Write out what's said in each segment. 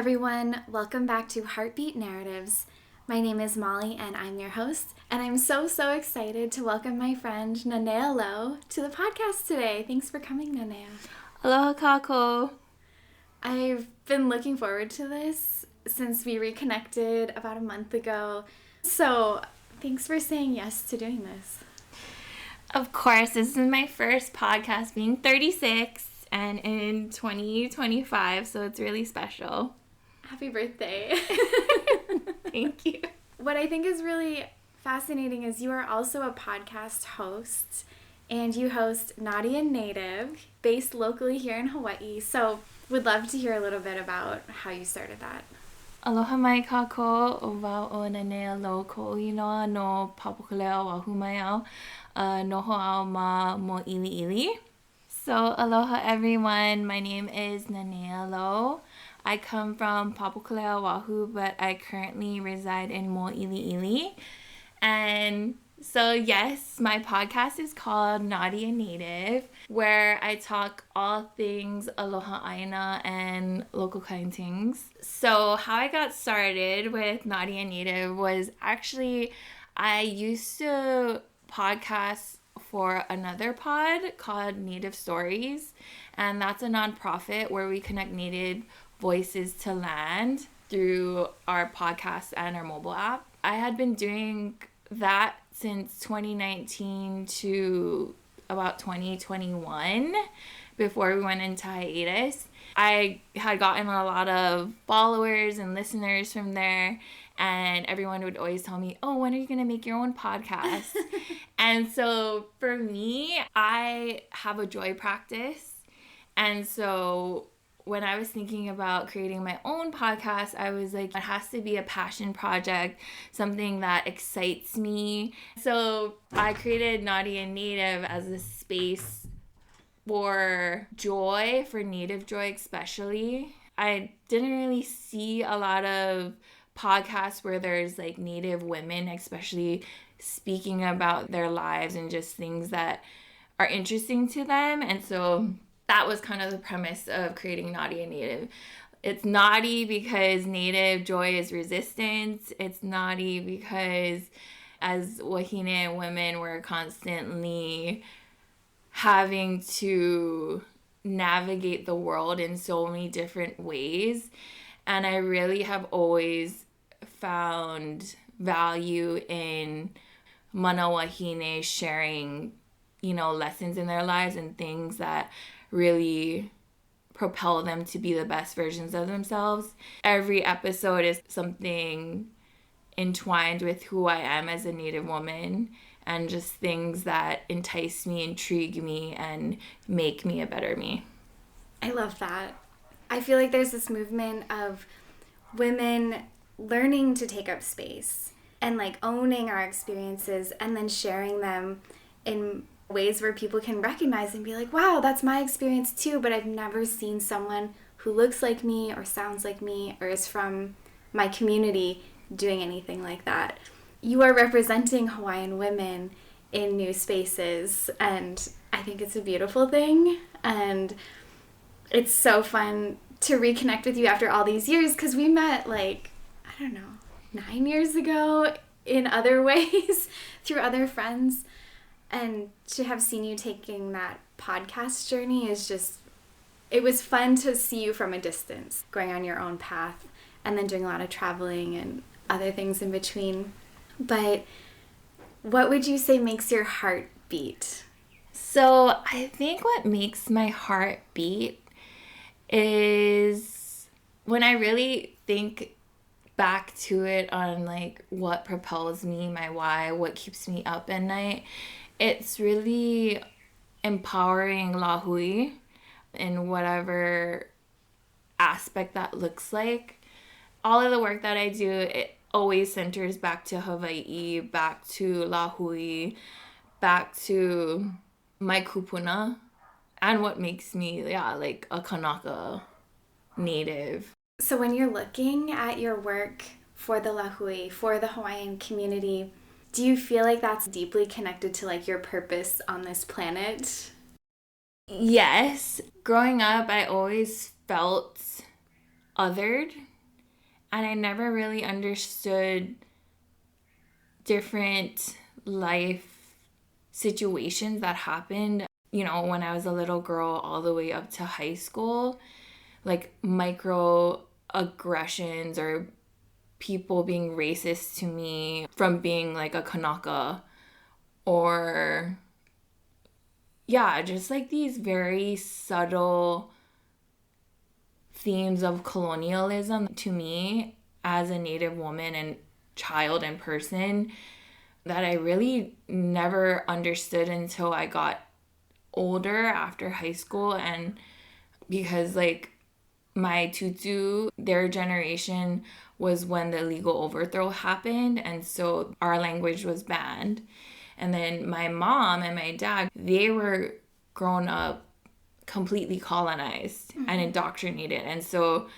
everyone, welcome back to Heartbeat Narratives. My name is Molly and I'm your host, and I'm so excited to welcome my friend Nanea to the podcast today. Thanks for coming, Nanea. Aloha kako. I've been looking forward to this since we reconnected about a month ago, so thanks for saying yes to doing this. Of course, this is my first podcast, being 36 and in 2025, so it's really special. Happy birthday. Thank you. What I think is really fascinating is you are also a podcast host, and you host Naughty and Native, based locally here in Hawaii. So would love to hear a little bit about how you started that. Aloha mai kako, o wau o Nanea lo ko inoa no Papakolea Oʻahu mai au, noho au ma mo ili. So aloha everyone, my name is Nanea Lo. I come from Papakolea Oʻahu, but I currently reside in Moʻiliʻili. And so yes, my podcast is called Naughty and Native, where I talk all things aloha aina and local kind things. So how I got started with Naughty and Native was actually I used to podcast for another pod called Native Stories, and that's a nonprofit where we connect Native voices to land through our podcast and our mobile app. I had been doing that since 2019 to about 2021 before we went into hiatus. I had gotten a lot of followers and listeners from there, and everyone would always tell me, oh, when are you going to make your own podcast? And so for me, I have a joy practice. And so when I was thinking about creating my own podcast, I was like, it has to be a passion project, something that excites me. So I created Naughty and Native as a space for joy, for Native joy especially. I didn't really see a lot of podcasts where there's like Native women, especially speaking about their lives and just things that are interesting to them. And so that was kind of the premise of creating Naughty and Native. It's naughty because Native joy is resistance. It's naughty because as wāhine women, we're constantly having to navigate the world in so many different ways. And I really have always found value in mana wāhine sharing, lessons in their lives and things that really propel them to be the best versions of themselves. Every episode is something entwined with who I am as a Native woman and just things that entice me, intrigue me, and make me a better me. I love that. I feel like there's this movement of women learning to take up space and like owning our experiences and then sharing them in ways where people can recognize and be like, wow, that's my experience too, but I've never seen someone who looks like me or sounds like me or is from my community doing anything like that. You are representing Hawaiian women in new spaces, and I think it's a beautiful thing, and it's so fun to reconnect with you after all these years, because we met 9 years ago in other ways through other friends. And to have seen you taking that podcast journey is just, it was fun to see you from a distance, going on your own path and then doing a lot of traveling and other things in between. But what would you say makes your heart beat? So I think what makes my heart beat is when I really think back to it on like what propels me, my why, what keeps me up at night. It's really empowering lāhui in whatever aspect that looks like. All of the work that I do, it always centers back to Hawaii, back to lāhui, back to my kupuna, and what makes me, like a Kanaka native. So when you're looking at your work for the lāhui, for the Hawaiian community, do you feel like that's deeply connected to like your purpose on this planet? Yes. Growing up, I always felt othered And I never really understood different life situations that happened, you know, when I was a little girl all the way up to high school, like microaggressions or people being racist to me from being like a Kanaka, or yeah, just like these very subtle themes of colonialism to me as a Native woman and child and person that I really never understood until I got older after high school. And because like my tutu, their generation was when the legal overthrow happened, and so our language was banned. And then my mom and my dad, they were grown up completely colonized and indoctrinated. And so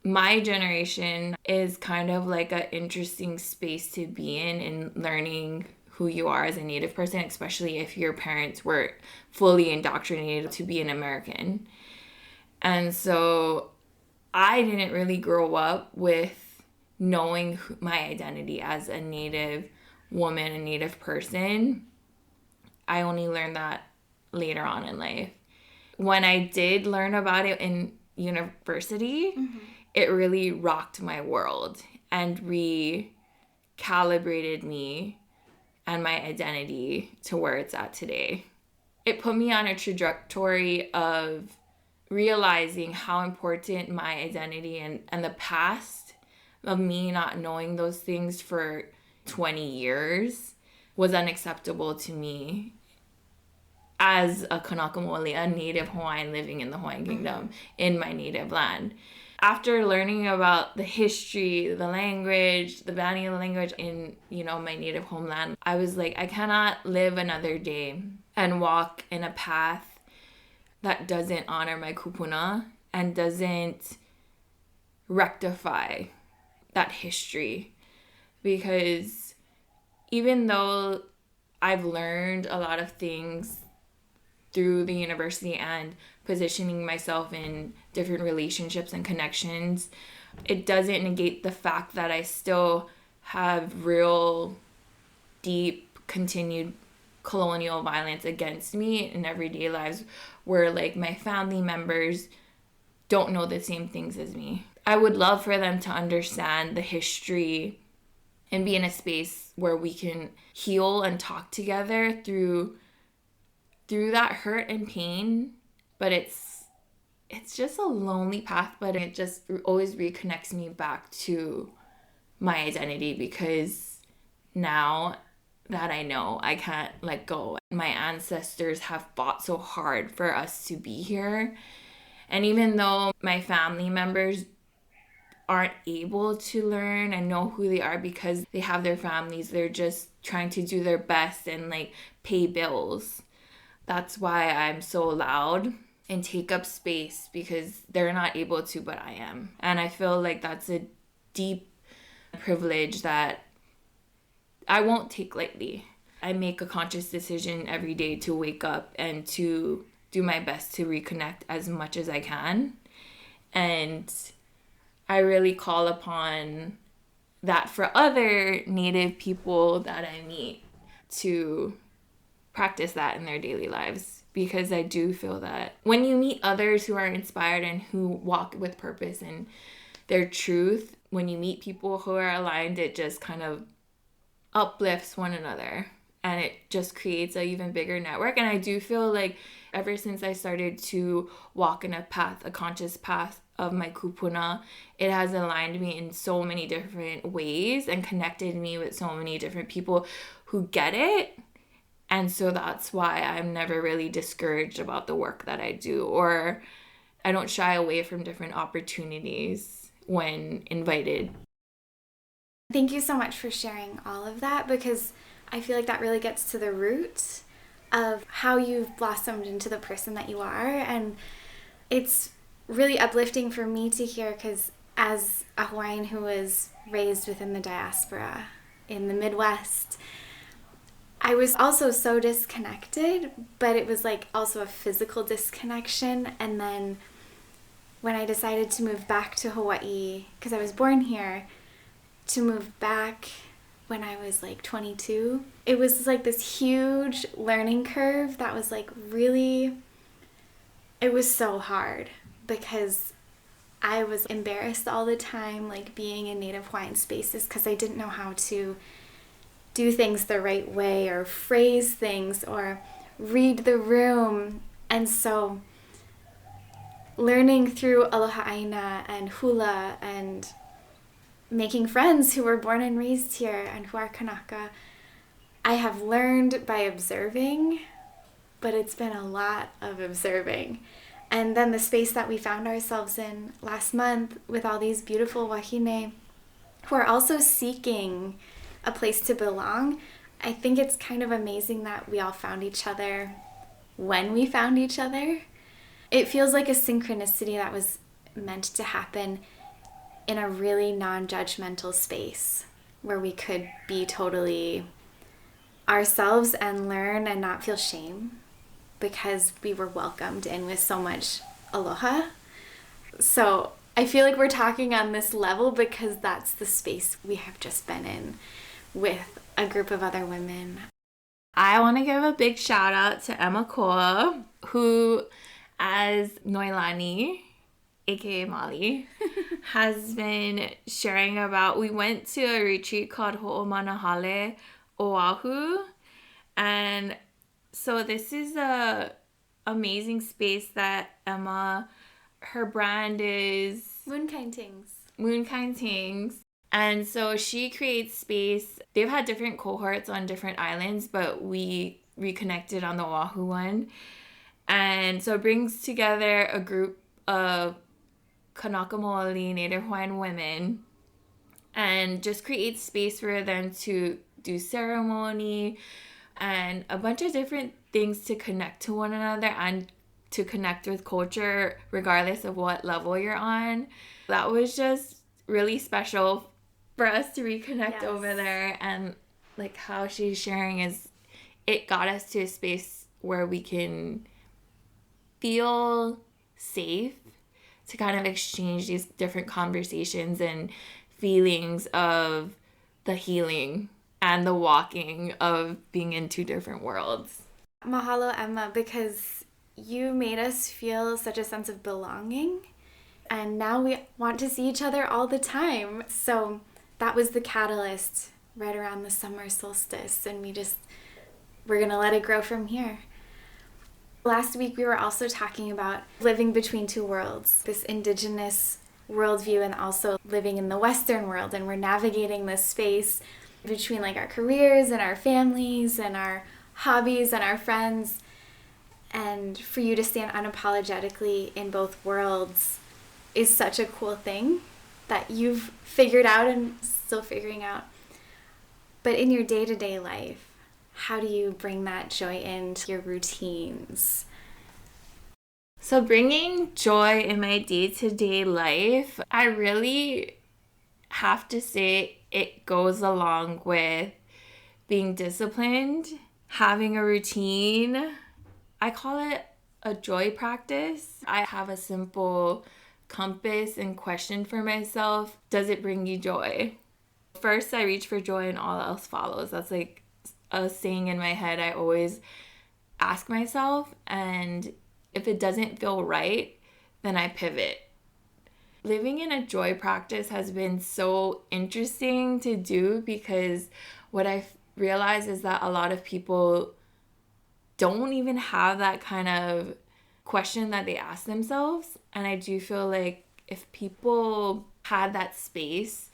my generation is kind of like an interesting space to be in learning who you are as a Native person, especially if your parents were fully indoctrinated to be an American. And so I didn't really grow up with knowing my identity as a Native woman, a Native person. I only learned that later on in life. When I did learn about it in university, it really rocked my world and recalibrated me and my identity to where it's at today. It put me on a trajectory of realizing how important my identity and the past of me not knowing those things for 20 years was unacceptable to me as a Kanaka Maoli, a Native Hawaiian living in the Hawaiian Kingdom in my native land. After learning about the history, the language, the banning of the language in, you know, my native homeland, I was like, I cannot live another day and walk in a path that doesn't honor my kupuna and doesn't rectify that history. Because even though I've learned a lot of things through the university and positioning myself in different relationships and connections, it doesn't negate the fact that I still have real, deep, continued colonial violence against me in everyday lives where like my family members don't know the same things as me. I would love for them to understand the history and be in a space where we can heal and talk together through that hurt and pain. But it's just a lonely path, but it just always reconnects me back to my identity, because now that I know, I can't let go. My ancestors have fought so hard for us to be here. And even though my family members aren't able to learn and know who they are because they have their families, they're just trying to do their best and like pay bills. That's why I'm so loud and take up space, because they're not able to, but I am. And I feel like that's a deep privilege that I won't take lightly. I make a conscious decision every day to wake up and to do my best to reconnect as much as I can. And I really call upon that for other Native people that I meet to practice that in their daily lives, because I do feel that when you meet others who are inspired and who walk with purpose and their truth, when you meet people who are aligned, it just kind of uplifts one another and it just creates an even bigger network. And I do feel like ever since I started to walk in a path, a conscious path of my kupuna, it has aligned me in so many different ways and connected me with so many different people who get it. And so that's why I'm never really discouraged about the work that I do, or I don't shy away from different opportunities when invited. Thank you so much for sharing all of that, because I feel like that really gets to the root of how you've blossomed into the person that you are. And it's really uplifting for me to hear, because as a Hawaiian who was raised within the diaspora in the Midwest, I was also so disconnected, but it was like also a physical disconnection. And then when I decided to move back to Hawaii, because I was born here, to move back when I was like 22, it was like this huge learning curve that was like really, it was so hard because I was embarrassed all the time, like being in Native Hawaiian spaces, because I didn't know how to do things the right way or phrase things or read the room. And so learning through aloha aina and hula and making friends who were born and raised here and who are Kanaka, I have learned by observing, but it's been a lot of observing. And then the space that we found ourselves in last month with all these beautiful wāhine who are also seeking a place to belong, I think it's kind of amazing that we all found each other when we found each other. It feels like a synchronicity that was meant to happen in a really non-judgmental space where we could be totally ourselves and learn and not feel shame because we were welcomed in with so much aloha. So I feel like we're talking on this level because that's the space we have just been in with a group of other women. I want to give a big shout out to Emma Koa, who, as Noilani, aka Molly, has been sharing about. We went to a retreat called Hoʻomana Hale Oʻahu, and so this is a amazing space that Emma, her brand is Moonkinetingz. And so she creates space. They've had different cohorts on different islands, but we reconnected on the Oahu one. And so it brings together a group of Kanaka Maoli Native Hawaiian women and just creates space for them to do ceremony and a bunch of different things to connect to one another and to connect with culture regardless of what level you're on. That was just really special for us to reconnect over there, and like how she's sharing is it got us to a space where we can feel safe to kind of exchange these different conversations and feelings of the healing and the walking of being in two different worlds. Mahalo, Emma, because you made us feel such a sense of belonging, and now we want to see each other all the time. So that was the catalyst right around the summer solstice, and we're gonna let it grow from here. Last week we were also talking about living between two worlds, this indigenous worldview and also living in the Western world, and we're navigating this space between like our careers and our families and our hobbies and our friends. And for you to stand unapologetically in both worlds is such a cool thing that you've figured out and still figuring out. But in your day-to-day life, how do you bring that joy into your routines? So bringing joy in my day-to-day life, I really have to say it goes along with being disciplined, having a routine. I call it a joy practice. I have a simple compass and question for myself. Does it bring you joy? First, I reach for joy and all else follows. That's like a saying in my head I always ask myself, and if it doesn't feel right, then I pivot. Living in a joy practice has been so interesting to do because what I've realized is that a lot of people don't even have that kind of question that they ask themselves. And I do feel like if people had that space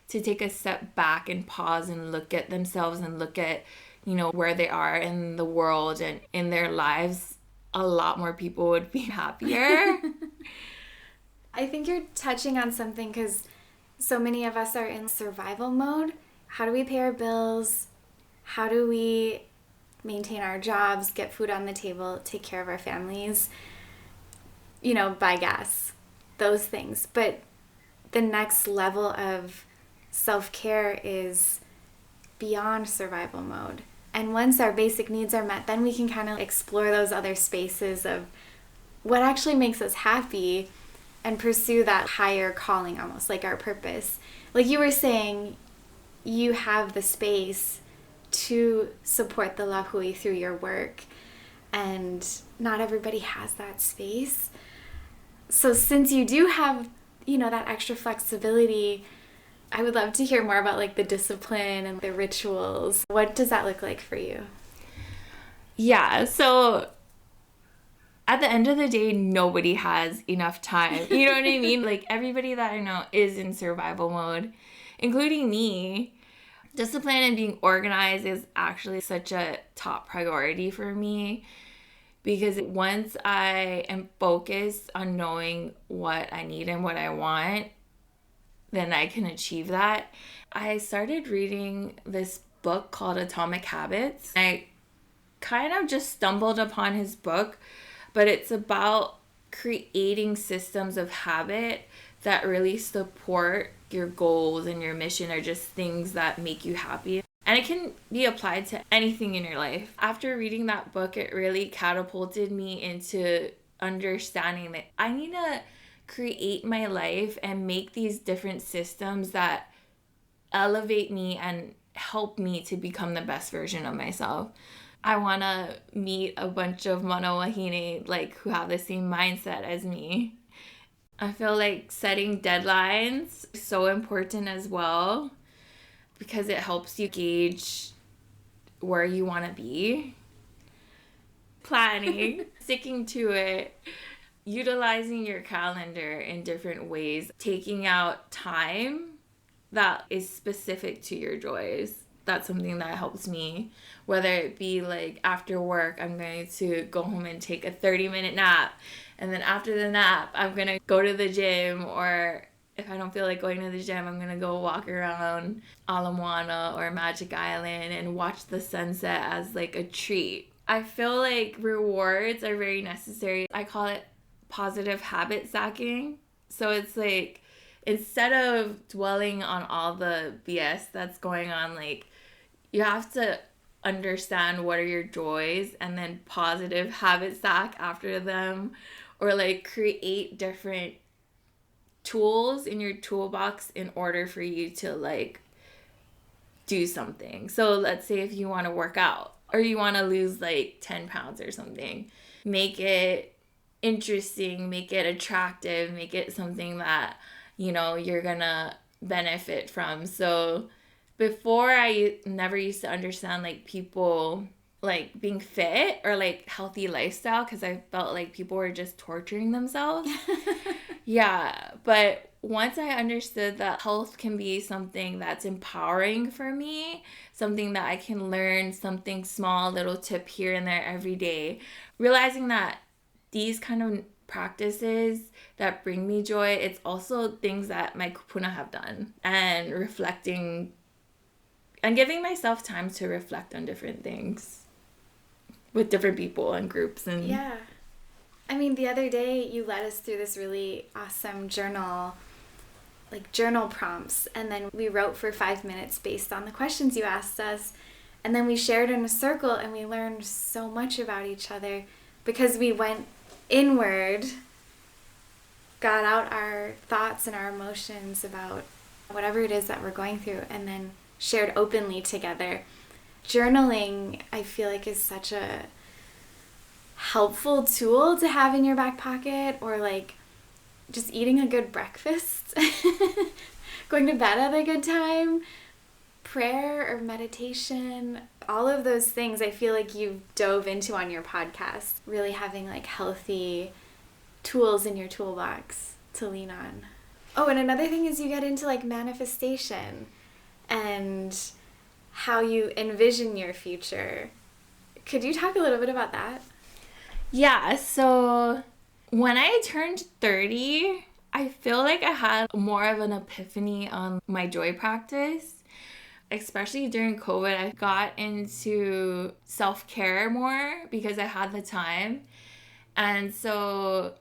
to take a step back and pause and look at themselves and look at, where they are in the world and in their lives, a lot more people would be happier. I think you're touching on something because so many of us are in survival mode. How do we pay our bills? How do we maintain our jobs, get food on the table, take care of our families, buy gas, those things. But the next level of self-care is beyond survival mode. And once our basic needs are met, then we can kind of explore those other spaces of what actually makes us happy and pursue that higher calling, almost like our purpose. Like you were saying, you have the space to support the lāhui through your work, and not everybody has that space. So since you do have, that extra flexibility, I would love to hear more about like the discipline and the rituals. What does that look like for you? Yeah, so at the end of the day, nobody has enough time. You know what I mean? Like, everybody that I know is in survival mode, including me. Discipline and being organized is actually such a top priority for me, because once I am focused on knowing what I need and what I want, then I can achieve that. I started reading this book called Atomic Habits. I kind of just stumbled upon his book, but it's about creating systems of habit that really support your goals and your mission, or just things that make you happy. And it can be applied to anything in your life. After reading that book, it really catapulted me into understanding that I need to create my life and make these different systems that elevate me and help me to become the best version of myself. I want to meet a bunch of mana wāhine like who have the same mindset as me. I feel like setting deadlines is so important as well, because it helps you gauge where you want to be. Planning, sticking to it, utilizing your calendar in different ways, taking out time that is specific to your joys. That's something that helps me. Whether it be like after work, I'm going to go home and take a 30-minute nap. And then after the nap, I'm going to go to the gym. Or if I don't feel like going to the gym, I'm going to go walk around Ala Moana or Magic Island and watch the sunset as like a treat. I feel like rewards are very necessary. I call it positive habit stacking. So it's like, instead of dwelling on all the BS that's going on, like, you have to understand what are your joys and then positive habit stack after them, or like create different tools in your toolbox in order for you to like do something. So let's say if you want to work out or you want to lose like 10 pounds or something, make it interesting, make it attractive, make it something that you're gonna benefit from. So before, I never used to understand like people like being fit or like healthy lifestyle, because I felt like people were just torturing themselves. Yeah, but once I understood that health can be something that's empowering for me, something that I can learn, something small, little tip here and there every day, realizing that these kind of practices that bring me joy, it's also things that my kupuna have done, and reflecting and giving myself time to reflect on different things with different people and groups. And yeah, I mean, the other day you led us through this really awesome journal prompts, and then we wrote for 5 minutes based on the questions you asked us, and then we shared in a circle, and we learned so much about each other because we went inward, got out our thoughts and our emotions about whatever it is that we're going through, and then shared openly together. Journaling, I feel like, is such a helpful tool to have in your back pocket, or like just eating a good breakfast, going to bed at a good time, prayer or meditation, all of those things I feel like you've dove into on your podcast, really having like healthy tools in your toolbox to lean on. Oh, and another thing is you get into like manifestation and how you envision your future. Could you talk a little bit about that? Yeah, so when I turned 30, I feel like I had more of an epiphany on my joy practice. Especially during COVID, I got into self-care more because I had the time. And so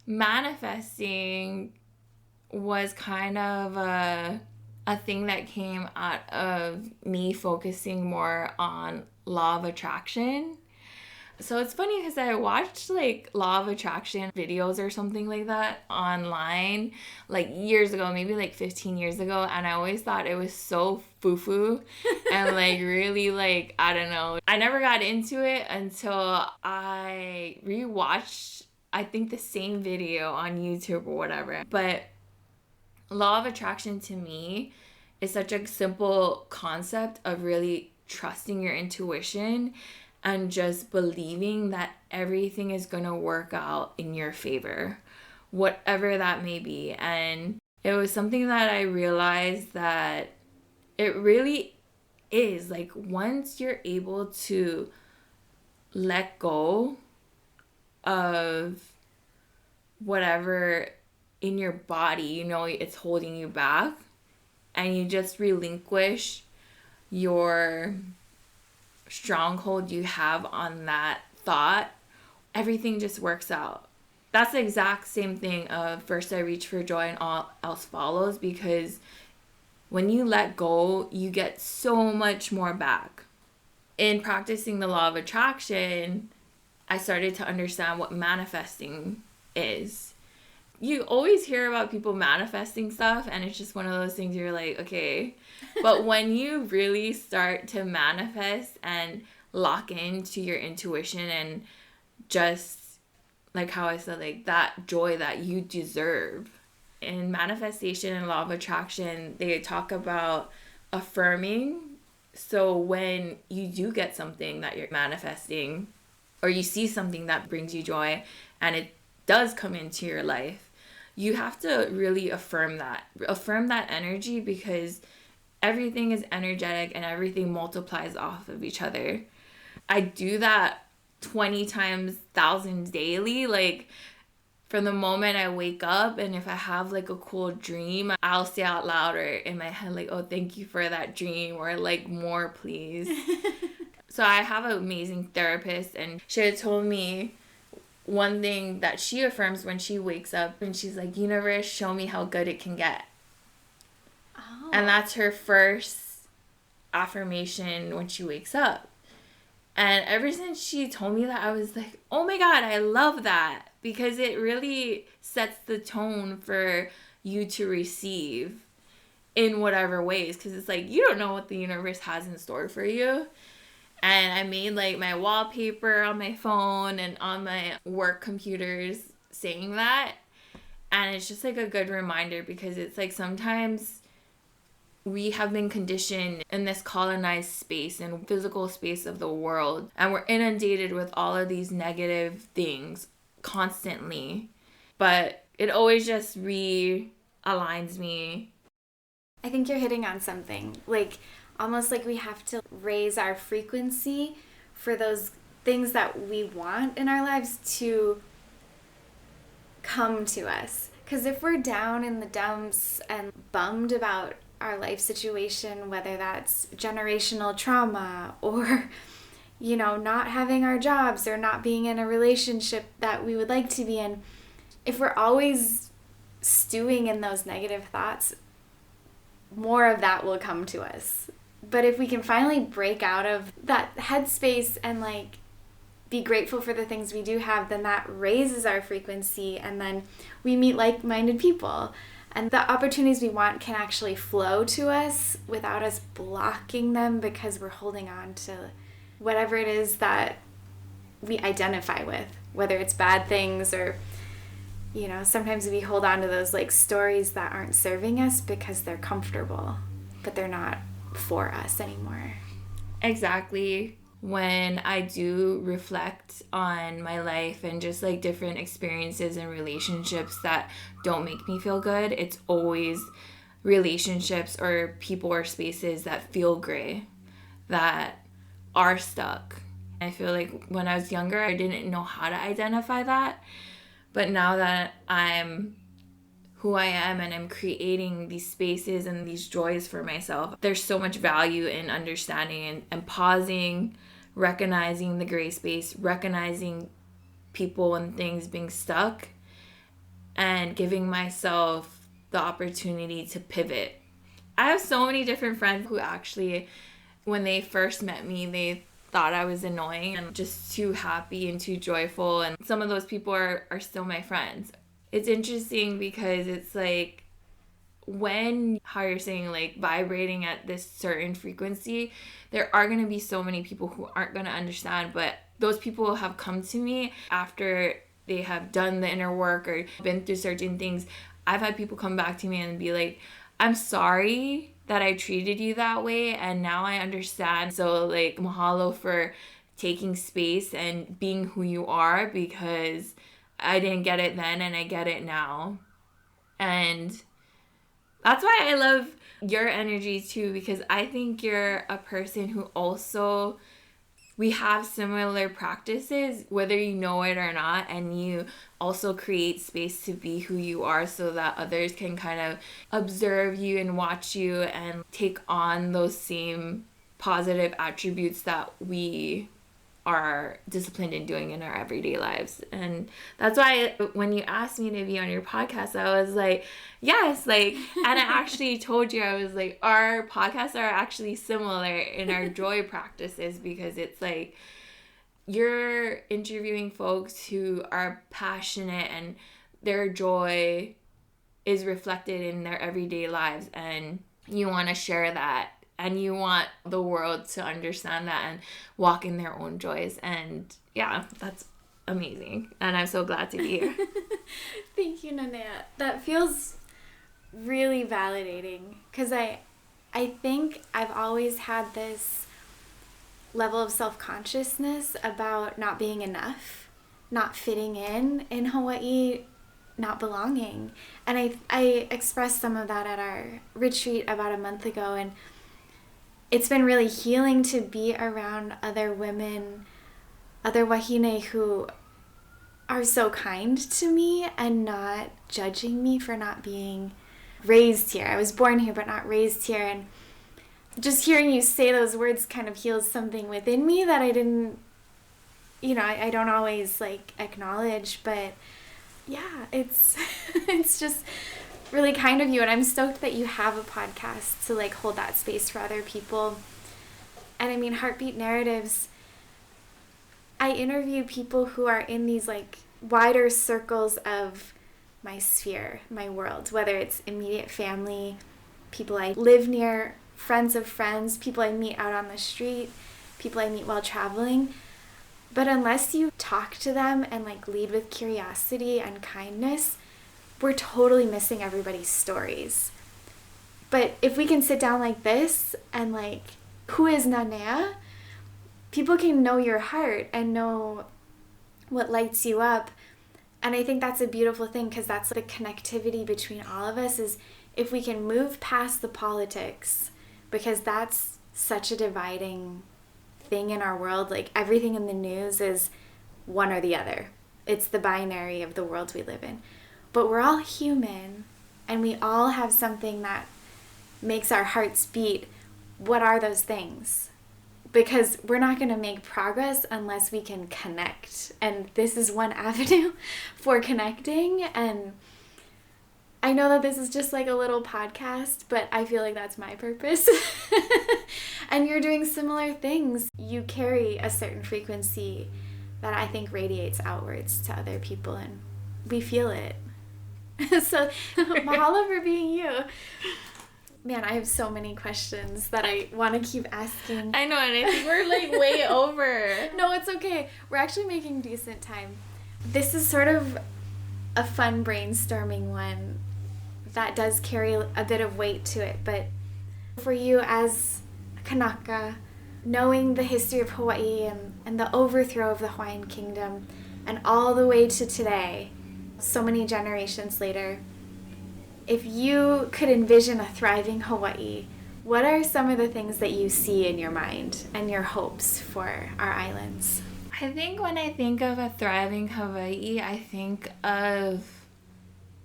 manifesting was kind of a thing that came out of me focusing more on law of attraction. So it's funny because I watched like law of attraction videos or something like that online like years ago, maybe like 15 years ago. And I always thought it was so foo-foo and like really like, I don't know. I never got into it until I rewatched, I think, the same video on YouTube or whatever. But law of attraction to me is such a simple concept of really trusting your intuition and just believing that everything is going to work out in your favor, whatever that may be. And it was something that I realized that it really is like once you're able to let go of whatever in your body, you know, it's holding you back, and you just relinquish your stronghold you have on that thought, everything just works out. That's the exact same thing of first I reach for joy and all else follows, because when you let go, you get so much more back. In practicing the law of attraction, I started to understand what manifesting is. You always hear about people manifesting stuff, and it's just one of those things you're like, okay. But when you really start to manifest and lock into your intuition and just, like how I said, like that joy that you deserve. In manifestation and law of attraction, they talk about affirming. So when you do get something that you're manifesting, or you see something that brings you joy and it does come into your life, you have to really affirm that energy, because everything is energetic and everything multiplies off of each other. I do that 20 times 1,000 daily, like from the moment I wake up, and if I have like a cool dream, I'll say out loud or in my head like, oh, thank you for that dream, or like more please. So I have an amazing therapist, and she had told me one thing that she affirms when she wakes up, and she's like, universe, show me how good it can get. Oh. And that's her first affirmation when she wakes up. And ever since she told me that, I was like, oh my God, I love that, because it really sets the tone for you to receive in whatever ways, because it's like you don't know what the universe has in store for you. And I made like my wallpaper on my phone and on my work computers saying that. And it's just like a good reminder, because it's like sometimes we have been conditioned in this colonized space and physical space of the world, and we're inundated with all of these negative things constantly. But it always just realigns me. I think you're hitting on something. Like, almost like we have to raise our frequency for those things that we want in our lives to come to us. Because if we're down in the dumps and bummed about our life situation, whether that's generational trauma or, you know, not having our jobs or not being in a relationship that we would like to be in, if we're always stewing in those negative thoughts, more of that will come to us. But if we can finally break out of that headspace and like be grateful for the things we do have, then that raises our frequency, and then we meet like-minded people. And the opportunities we want can actually flow to us without us blocking them because we're holding on to whatever it is that we identify with, whether it's bad things or, you know, sometimes we hold on to those like stories that aren't serving us because they're comfortable, but they're not for us anymore. Exactly. When I do reflect on my life and just like different experiences and relationships that don't make me feel good, it's always relationships or people or spaces that feel gray, that are stuck. I feel like when I was younger, I didn't know how to identify that. But now that I'm who I am and I'm creating these spaces and these joys for myself, there's so much value in understanding and pausing, recognizing the gray space, recognizing people and things being stuck, and giving myself the opportunity to pivot. I have so many different friends who actually, when they first met me, they thought I was annoying and just too happy and too joyful. And some of those people are still my friends. It's interesting because it's like when, how you're saying, like vibrating at this certain frequency, there are going to be so many people who aren't going to understand. But those people have come to me after they have done the inner work or been through certain things. I've had people come back to me and be like, I'm sorry that I treated you that way, and now I understand. So like, mahalo for taking space and being who you are, because I didn't get it then and I get it now. And that's why I love your energy too, because I think you're a person who also, we have similar practices, whether you know it or not, and you also create space to be who you are so that others can kind of observe you and watch you and take on those same positive attributes that we are disciplined in doing in our everyday lives. And that's why when you asked me to be on your podcast, I was like, yes, like, and I actually told you, I was like, our podcasts are actually similar in our joy practices, because it's like you're interviewing folks who are passionate and their joy is reflected in their everyday lives, and you want to share that. And you want the world to understand that and walk in their own joys. And yeah, that's amazing. And I'm so glad to be here. Thank you, Nanea. That feels really validating, because I think I've always had this level of self-consciousness about not being enough, not fitting in Hawaii, not belonging. And I expressed some of that at our retreat about a month ago, and it's been really healing to be around other women, other wāhine who are so kind to me and not judging me for not being raised here. I was born here but not raised here, and just hearing you say those words kind of heals something within me that I didn't, I don't always like acknowledge. But yeah, it's it's just really kind of you, and I'm stoked that you have a podcast to like hold that space for other people. And I mean, Heartbeat Narratives, I interview people who are in these like wider circles of my sphere, my world, whether it's immediate family, people I live near, friends of friends, people I meet out on the street, people I meet while traveling. But unless you talk to them and like lead with curiosity and kindness, we're totally missing everybody's stories. But if we can sit down like this and like, who is Nanea? People can know your heart and know what lights you up. And I think that's a beautiful thing, because that's the connectivity between all of us, is if we can move past the politics, because that's such a dividing thing in our world. Like everything in the news is one or the other. It's the binary of the world we live in. But we're all human, and we all have something that makes our hearts beat. What are those things? Because we're not going to make progress unless we can connect. And this is one avenue for connecting. And I know that this is just like a little podcast, but I feel like that's my purpose. And you're doing similar things. You carry a certain frequency that I think radiates outwards to other people, and we feel it. So mahalo for being you. Man, I have so many questions that I want to keep asking. I know, and I think we're like way over. No, it's okay. We're actually making decent time. This is sort of a fun brainstorming one that does carry a bit of weight to it. But for you as a Kanaka, knowing the history of Hawaii and the overthrow of the Hawaiian kingdom and all the way to today, so many generations later, if you could envision a thriving Hawaii, what are some of the things that you see in your mind and your hopes for our islands? I think when I think of a thriving Hawaii, I think of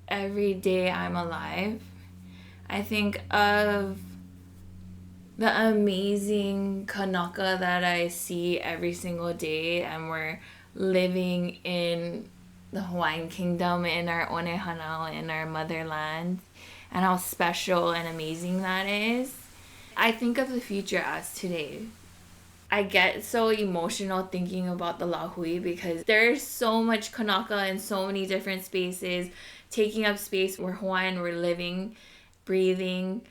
every day I'm alive. I think of the amazing Kanaka that I see every single day, and we're living in the Hawaiian kingdom, in our one hanau, in our motherland, and how special and amazing that is. I think of the future as today. I get so emotional thinking about the lāhui because there's so much Kanaka in so many different spaces, taking up space where Hawaiian we're living, breathing,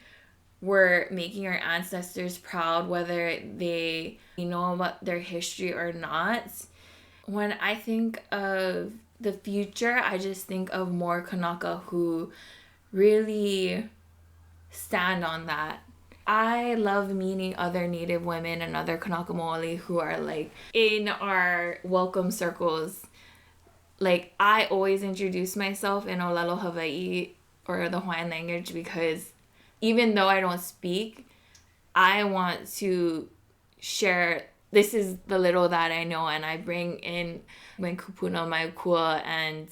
we're making our ancestors proud, whether they know about their history or not. When I think of the future, I just think of more Kanaka who really stand on that. I love meeting other Native women and other Kanaka Maoli who are like in our welcome circles. Like, I always introduce myself in Olelo Hawaii or the Hawaiian language because even though I don't speak, I want to share this is the little that I know, and I bring in when kupuna my kua, and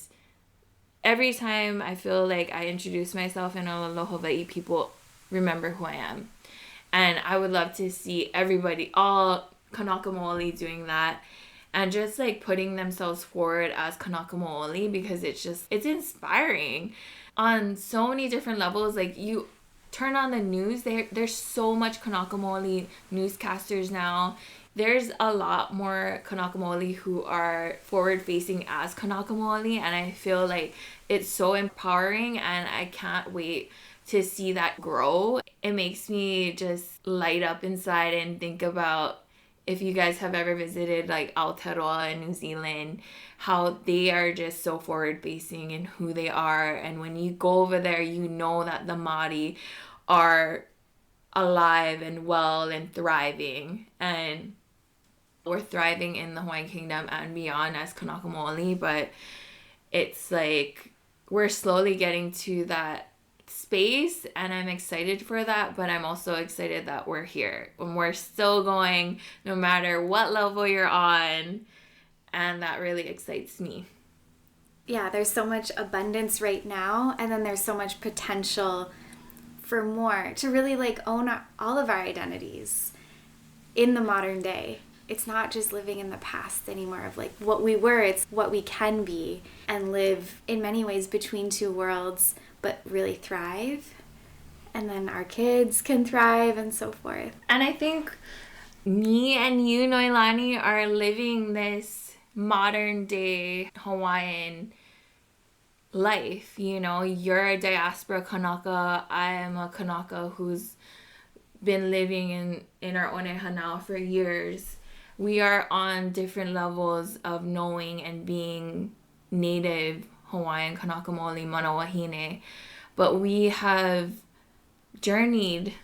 every time I feel like I introduce myself in Olelo Hawaii, people remember who I am. And I would love to see everybody, all Kanaka Maoli doing that and just like putting themselves forward as Kanaka Maoli because it's inspiring on so many different levels. Like, you turn on the news, there's so much Kanaka Maoli newscasters now. There's a lot more Kanaka Maoli who are forward facing as Kanaka Maoli, and I feel like it's so empowering and I can't wait to see that grow. It makes me just light up inside and think about if you guys have ever visited like Aotearoa in New Zealand, how they are just so forward facing in who they are. And when you go over there, you know that the Māori are alive and well and thriving. And we're thriving in the Hawaiian Kingdom and beyond as Kanaka Maoli, but it's like we're slowly getting to that space, and I'm excited for that, but I'm also excited that we're here and we're still going no matter what level you're on, and that really excites me. Yeah, there's so much abundance right now, and then there's so much potential for more to really like own all of our identities in the modern day. It's not just living in the past anymore of like what we were, it's what we can be and live in many ways between two worlds, but really thrive. And then our kids can thrive and so forth. And I think me and you, Noelani, are living this modern day Hawaiian life. You know, you're a diaspora Kanaka. I am a Kanaka who's been living in our Oneha now for years. We are on different levels of knowing and being Native Hawaiian, Kanaka Maoli, mana wāhine, but we have journeyed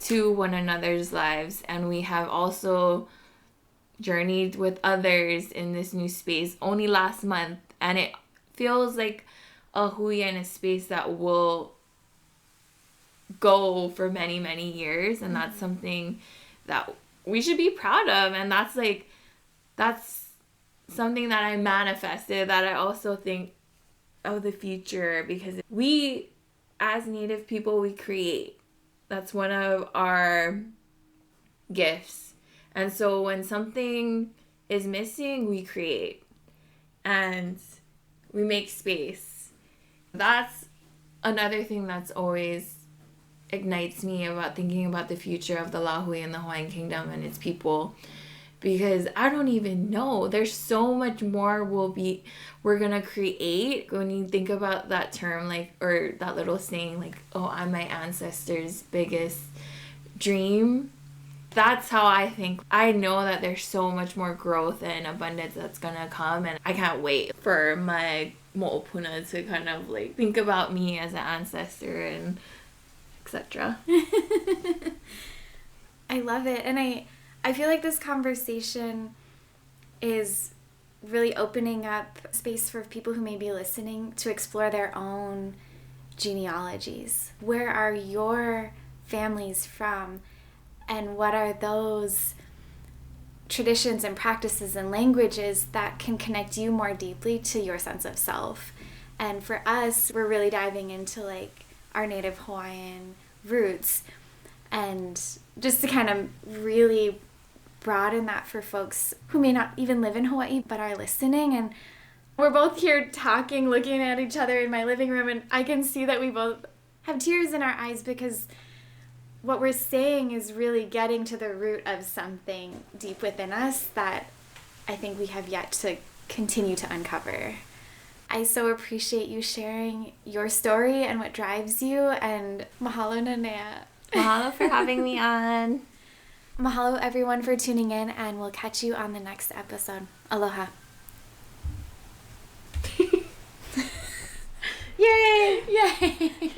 to one another's lives, and we have also journeyed with others in this new space only last month, and it feels like a hui and a space that will go for many, many years, and that's something that we should be proud of, and that's something that I manifested, that I also think of the future, because we as Native people, we create. That's one of our gifts. And so when something is missing, we create and we make space. That's another thing that's always ignites me about thinking about the future of the lāhui and the Hawaiian Kingdom and its people, because I don't even know. There's so much more we're gonna create. When you think about that term, like, or that little saying, like, oh, I'm my ancestors' biggest dream. That's how I think. I know that there's so much more growth and abundance that's gonna come, and I can't wait for my mo'opuna to kind of like think about me as an ancestor and etc. I love it, and I feel like this conversation is really opening up space for people who may be listening to explore their own genealogies. Where are your families from? And what are those traditions and practices and languages that can connect you more deeply to your sense of self? And for us, we're really diving into like our Native Hawaiian roots, and just to kind of really broaden that for folks who may not even live in Hawaii but are listening. And we're both here talking, looking at each other in my living room, and I can see that we both have tears in our eyes because what we're saying is really getting to the root of something deep within us that I think we have yet to continue to uncover. I so appreciate you sharing your story and what drives you, and mahalo, Nanea. Mahalo for having me on. Mahalo, everyone, for tuning in, and we'll catch you on the next episode. Aloha. Yay! Yay!